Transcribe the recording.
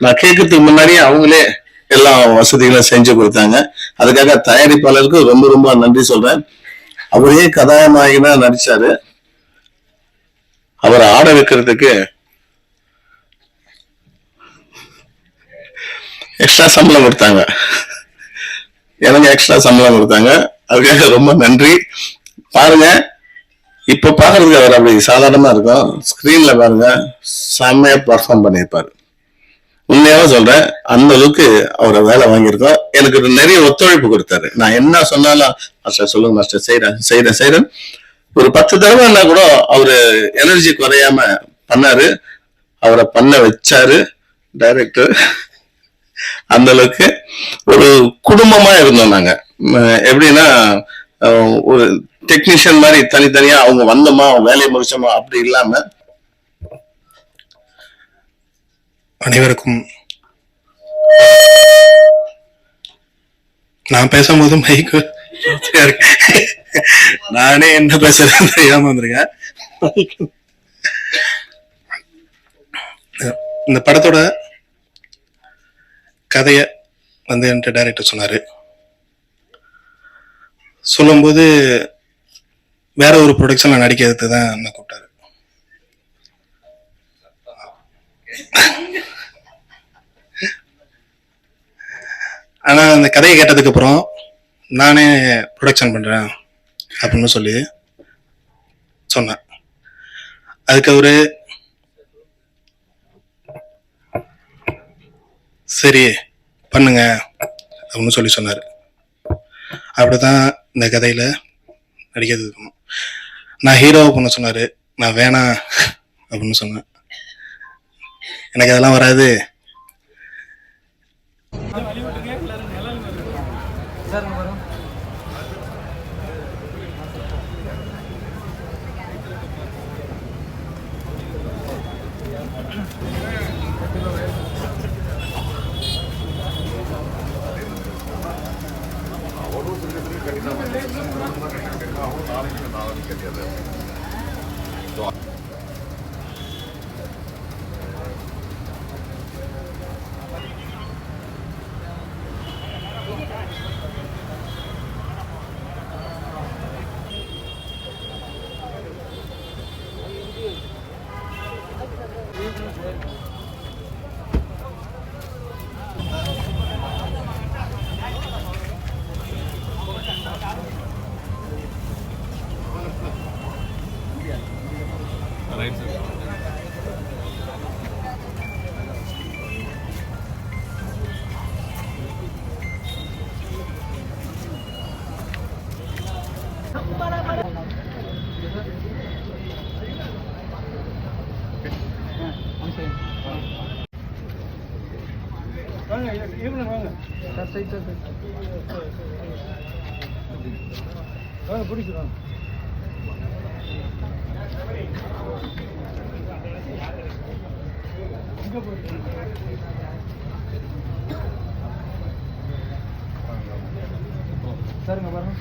நான் கேட்கறதுக்கு முன்னாடியே அவங்களே எல்லா வசதிகளும் செஞ்சு கொடுத்தாங்க. அதுக்காக தயாரிப்பாளருக்கு ரொம்ப ரொம்ப நன்றி சொல்றேன். அவரே கதாநாயகனா நடிச்சாரு. அவரை ஆட வைக்கிறதுக்கு எக்ஸ்ட்ரா சம்பளம் கொடுத்தாங்க. எனக்கு எக்ஸ்ட்ரா சம்பளம் கொடுத்தாங்க. அதுக்காக ரொம்ப நன்றி. பாருங்க, இப்ப பாக்குறதுக்கு அவர் அப்படி சாதாரணமா இருக்கும். ஸ்கிரீன்ல பாருங்க, செம்மையா பர்ஃபார்ம் பண்ணியிருப்பாரு. உண்மையாவே சொல்றேன், அந்த அளவுக்கு அவரை வேலை வாங்கியிருக்கோம். எனக்கு நிறைய ஒத்துழைப்பு கொடுத்தாரு. நான் என்ன சொன்னாலும் மாஸ்டர் சொல்லுங்க மாஸ்டர், செய்யறேன். ஒரு 10 தடவைன்னா கூட அவரு எனர்ஜி குறையாம பண்ணாரு. அவரை பண்ண வச்சாரு டைரக்டர். அந்த அளவுக்கு ஒரு குடும்பமா இருந்தோம் நாங்க. எப்படின்னா, ஒரு டெக்னீஷியன் மாதிரி தனித்தனியா அவங்க வந்தோமா வேலையை முடிச்சோமா அப்படி இல்லாம. அனைவருக்கும் நான் பேசும்போது மைக்கு நானே என்ன பேசுறேன்னு தெரியாம வந்திருக்கேன். இந்த படத்தோட கதைய வந்து என்கிட்ட டைரக்டர் சொன்னாரு. சொல்லும்போது வேற ஒரு ப்ரொடக்ஷன்ல நடிக்கிறதுக்கு தான் என்ன கூப்பிட்டாரு. ஆனா அந்த கதையை கேட்டதுக்கு அப்புறம் நானே ப்ரொடக்ஷன் பண்றேன் அப்படின்னு சொல்லி சொன்னேன். அதுக்கு அவரு சரி பண்ணுங்க அப்படின்னு சொல்லி சொன்னாரு. அப்படிதான் இந்த கதையில நடிக்கிறது இருக்கணும். நான் ஹீரோவை பண்ண சொன்னாரு. நான் வேணாம் அப்படின்னு சொன்னேன். எனக்கு அதெல்லாம் வராது. பிடிக்கிறோம். சரிங்க பாருங்க.